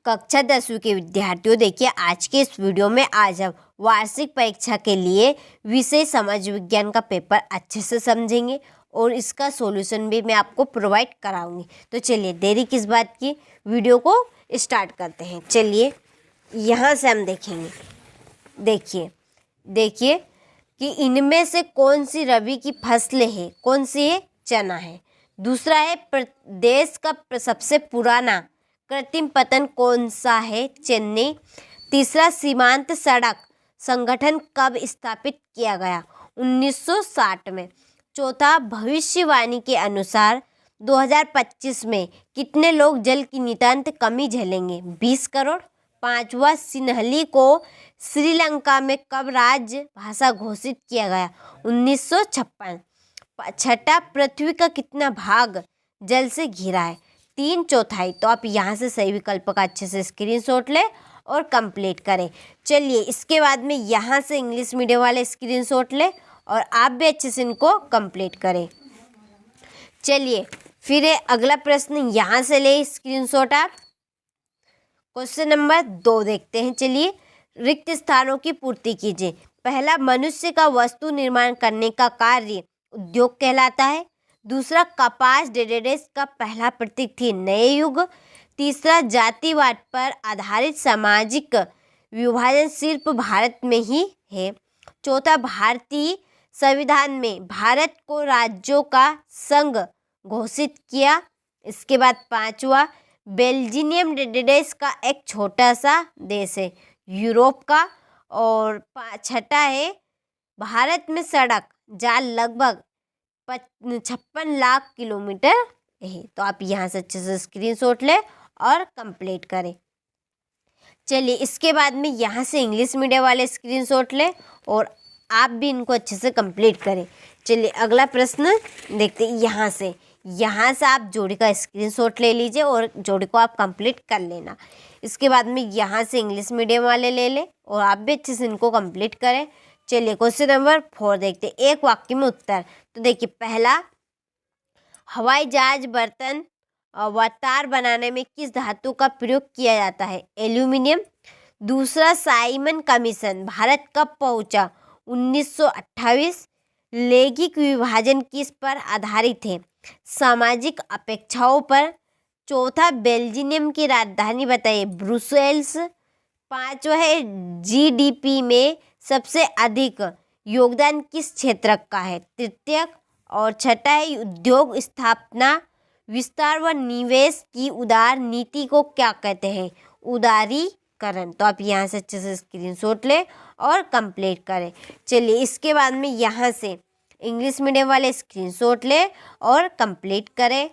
कक्षा 10वीं के विद्यार्थियों, देखिए आज के इस वीडियो में आज हम वार्षिक परीक्षा के लिए विषय समाज विज्ञान का पेपर अच्छे से समझेंगे और इसका सॉल्यूशन भी मैं आपको प्रोवाइड कराऊंगी। तो चलिए देरी किस बात की, वीडियो को स्टार्ट करते हैं। चलिए यहाँ से हम देखेंगे। देखिए कि इनमें से कौन सी रबी की फसलें हैं, कौन सी है, चना है। दूसरा है प्रदेश का सबसे पुराना कृत्रिम पतन कौन सा है, चेन्नई। तीसरा सीमांत सड़क संगठन कब स्थापित किया गया, 1960 में। चौथा भविष्यवाणी के अनुसार 2025 में कितने लोग जल की नितांत कमी झेलेंगे, 20 करोड़। पांचवा सिन्हली को श्रीलंका में कब राजभाषा घोषित किया गया, 1956। छठा पृथ्वी का कितना भाग जल से घिरा है, 3/4। तो आप यहाँ से सही विकल्प का अच्छे से स्क्रीनशॉट लें और कंप्लीट करें। चलिए इसके बाद में यहाँ से इंग्लिश मीडियम वाले स्क्रीनशॉट लें और आप भी अच्छे से इनको कंप्लीट करें। चलिए फिर अगला प्रश्न यहाँ से ले स्क्रीनशॉट आप। क्वेश्चन नंबर 2 देखते हैं। चलिए, रिक्त स्थानों की पूर्ति कीजिए। पहला, मनुष्य का वस्तु निर्माण करने का कार्य उद्योग कहलाता है। दूसरा, कपास डेडेडेस का पहला प्रतीक थी, नए युग। तीसरा, जातिवाद पर आधारित सामाजिक विभाजन सिर्फ भारत में ही है। चौथा, भारतीय संविधान में भारत को राज्यों का संघ घोषित किया। इसके बाद पांचवा, बेल्जियम डेडेडेस का एक छोटा सा देश है, यूरोप का। और छठा है, भारत में सड़क जाल लगभग 56 लाख किलोमीटर है। तो आप यहाँ से अच्छे से स्क्रीनशॉट लें और कंप्लीट करें। चलिए इसके बाद में यहाँ से इंग्लिश मीडियम वाले स्क्रीनशॉट लें और आप भी इनको अच्छे से कंप्लीट करें। चलिए अगला प्रश्न देखते हैं। यहाँ से आप जोड़ी का स्क्रीनशॉट ले लीजिए और जोड़ी को आप कंप्लीट कर लेना। इसके बाद में यहाँ से इंग्लिश मीडियम वाले ले लें और आप भी अच्छे से इनको कंप्लीट करें। चलिए क्वेश्चन नंबर 4 देखते हैं। एक वाक्य में उत्तर। तो देखिए, पहला, हवाई जहाज बर्तन व तार बनाने में किस धातु का प्रयोग किया जाता है, एल्यूमिनियम। दूसरा, साइमन कमीशन भारत कब पहुंचा, 1928। लैंगिक विभाजन किस पर आधारित है, सामाजिक अपेक्षाओं पर। चौथा, बेल्जियम की राजधानी बताइए, ब्रुसेल्स। पांचवा है, जीडीपी में सबसे अधिक योगदान किस क्षेत्र का है, तृतीयक। और छठा है, उद्योग स्थापना विस्तार व निवेश की उदार नीति को क्या कहते हैं, उदारीकरण। तो आप यहाँ से अच्छे से स्क्रीनशॉट लें और कंप्लीट करें। चलिए इसके बाद में यहाँ से इंग्लिश मीडियम वाले स्क्रीनशॉट लें और कंप्लीट करें।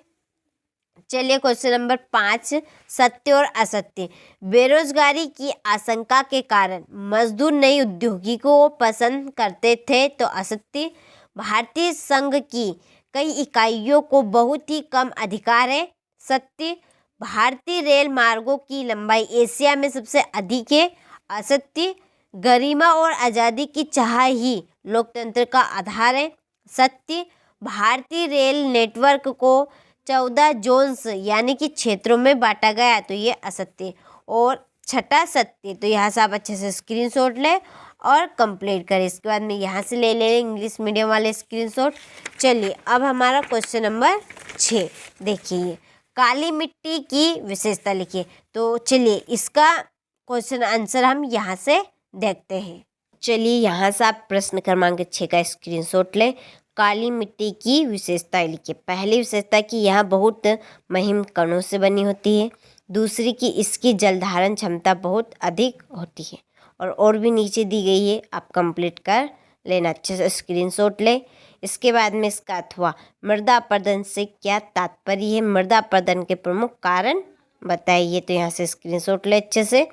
चलिए क्वेश्चन नंबर 5, सत्य और असत्य। बेरोजगारी की आशंका के कारण मजदूर नई उद्योगी को पसंद करते थे, तो असत्य। भारतीय संघ की कई इकाइयों को बहुत ही कम अधिकार है, सत्य। भारतीय रेल मार्गों की लंबाई एशिया में सबसे अधिक है, असत्य। गरिमा और आज़ादी की चाह ही लोकतंत्र का आधार है, सत्य। भारतीय रेल नेटवर्क को 14 जोन्स यानी कि क्षेत्रों में बांटा गया, तो ये असत्य। और छठा सत्य। तो यहाँ से आप अच्छे से स्क्रीनशॉट लें और कंप्लीट करें। इसके बाद में यहाँ से ले लें इंग्लिश मीडियम वाले स्क्रीनशॉट। चलिए अब हमारा क्वेश्चन नंबर 6 देखिए, काली मिट्टी की विशेषता लिखिए। तो चलिए इसका क्वेश्चन आंसर हम यहाँ से देखते हैं। चलिए यहाँ से आप प्रश्न क्रमांक 6 का स्क्रीनशॉट लें। काली मिट्टी की विशेषताएं लिखिए। पहली विशेषता कि यह बहुत महीन कणों से बनी होती है। दूसरी कि इसकी जल धारण क्षमता बहुत अधिक होती है। और भी नीचे दी गई है, आप कंप्लीट कर लेना, अच्छे से स्क्रीनशॉट लें। इसके बाद में इसका अथवा मृदा अपरदन से क्या तात्पर्य है, मृदा अपरदन के प्रमुख कारण बताइए। तो यहाँ से स्क्रीनशॉट लें अच्छे से।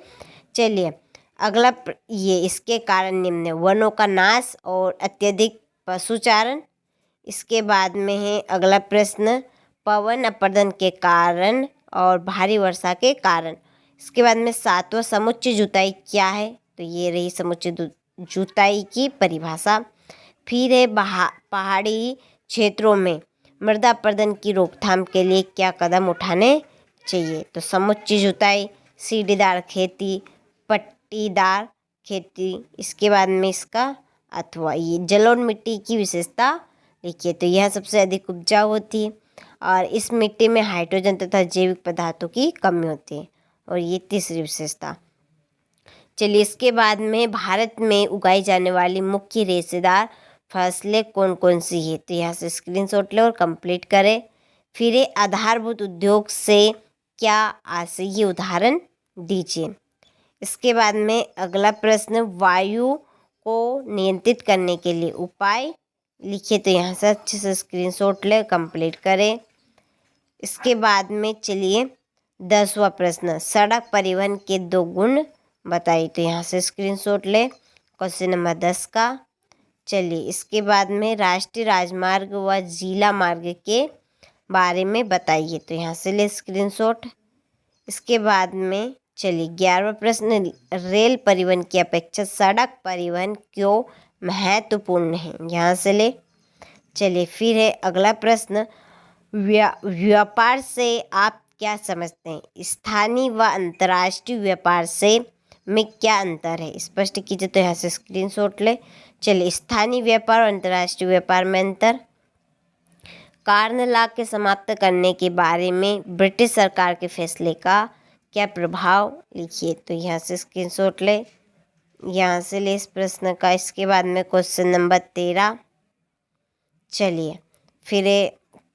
चलिए अगला ये इसके कारण निम्न है, वनों का नाश और अत्यधिक पशुचारण। इसके बाद में है अगला प्रश्न, पवन अपरदन के कारण और भारी वर्षा के कारण। इसके बाद में 7वां, समुच्चय जुताई क्या है, तो ये रही समुच्चय जुताई की परिभाषा। फिर है पहाड़ी क्षेत्रों में मृदा अपरदन की रोकथाम के लिए क्या कदम उठाने चाहिए, तो समुच्चय जुताई। सीढ़ीदार खेती, पट्टीदार खेती। इसके बाद में इसका अथवा ये जलोढ़ मिट्टी की विशेषता लिखिए। तो यह सबसे अधिक उपजाऊ होती है और इस मिट्टी में हाइड्रोजन तथा जैविक पदार्थों की कमी होती है। और ये तीसरी विशेषता। चलिए इसके बाद में भारत में उगाई जाने वाली मुख्य रेशेदार फसलें कौन कौन सी है। तो यहाँ से स्क्रीनशॉट लें और कंप्लीट करें। फिर ये आधारभूत उद्योग से क्या आशय, ये उदाहरण दीजिए। इसके बाद में अगला प्रश्न, वायु को नियंत्रित करने के लिए उपाय लिखिए। तो यहाँ से अच्छे से स्क्रीनशॉट लें, कंप्लीट करें। इसके बाद में चलिए 10वां प्रश्न, सड़क परिवहन के 2 गुण बताइए। तो यहाँ से स्क्रीनशॉट लें, क्वेश्चन नंबर 10 का। चलिए इसके बाद में राष्ट्रीय राजमार्ग व जिला मार्ग के बारे में बताइए। तो यहाँ से ले स्क्रीनशॉट। इसके बाद में चलिए 11वां प्रश्न, रेल परिवहन की अपेक्षा सड़क परिवहन क्यों महत्वपूर्ण है। यहाँ से ले। चलिए फिर है अगला प्रश्न, व्यापार से आप क्या समझते हैं। स्थानीय व अंतर्राष्ट्रीय व्यापार से में क्या अंतर है, स्पष्ट कीजिए। तो यहाँ से स्क्रीनशॉट ले। चलिए स्थानीय व्यापार और अंतर्राष्ट्रीय व्यापार में अंतर। कार्न लॉ के समाप्त करने के बारे में ब्रिटिश सरकार के फैसले का क्या प्रभाव लिखिए। तो यहाँ से स्क्रीनशॉट ले, यहाँ से ले इस प्रश्न का। इसके बाद में क्वेश्चन नंबर 13। चलिए फिर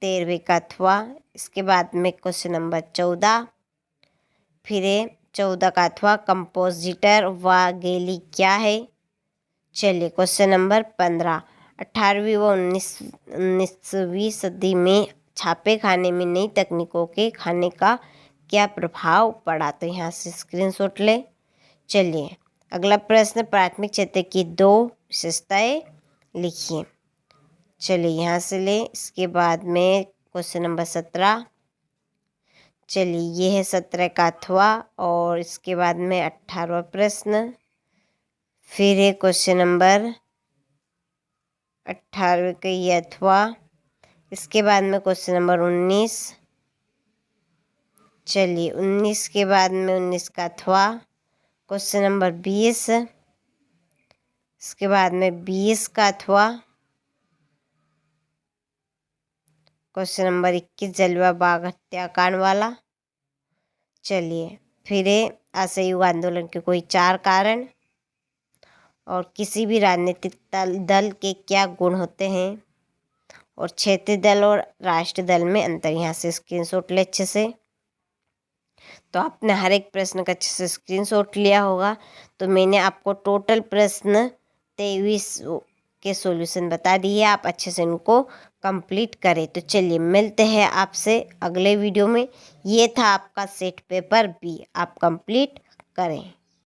13वें का अथवा। इसके बाद में क्वेश्चन नंबर 14। फिर 14 का अथवा, कंपोजिटर व गैली क्या है। चलिए क्वेश्चन नंबर 15, 18वीं व 19वीं सदी में छापे खाने में नई तकनीकों के खाने का क्या प्रभाव पड़ा। तो यहाँ से स्क्रीनशॉट ले। चलिए अगला प्रश्न, प्राथमिक क्षेत्र की 2 विशेषताएं लिखिए। चलिए यहाँ से ले। इसके बाद में क्वेश्चन नंबर 17। चलिए ये है 17 का अथवा। और इसके बाद में 18वां प्रश्न। फिर है क्वेश्चन नंबर 18वें का ये अथवा। इसके बाद में क्वेश्चन नंबर 19। चलिए 19 के बाद में 19 का अथवा। Question number 20। इसके बाद में 20 का अथवा। क्वेश्चन नंबर 21, जलिया बाग हत्याकांड वाला। चलिए फिर असहयोग आंदोलन के कोई 4 कारण। और किसी भी राजनीतिक दल के क्या गुण होते हैं। और क्षेत्रीय दल और राष्ट्रीय दल में अंतर। यहाँ से स्क्रीनशॉट ले अच्छे से। तो आपने हर एक प्रश्न का अच्छे से स्क्रीनशॉट लिया होगा। तो मैंने आपको टोटल प्रश्न 23 के सॉल्यूशन बता दिए, आप अच्छे से इनको कंप्लीट करें। तो चलिए मिलते हैं आपसे अगले वीडियो में। ये था आपका सेट पेपर B, आप कंप्लीट करें।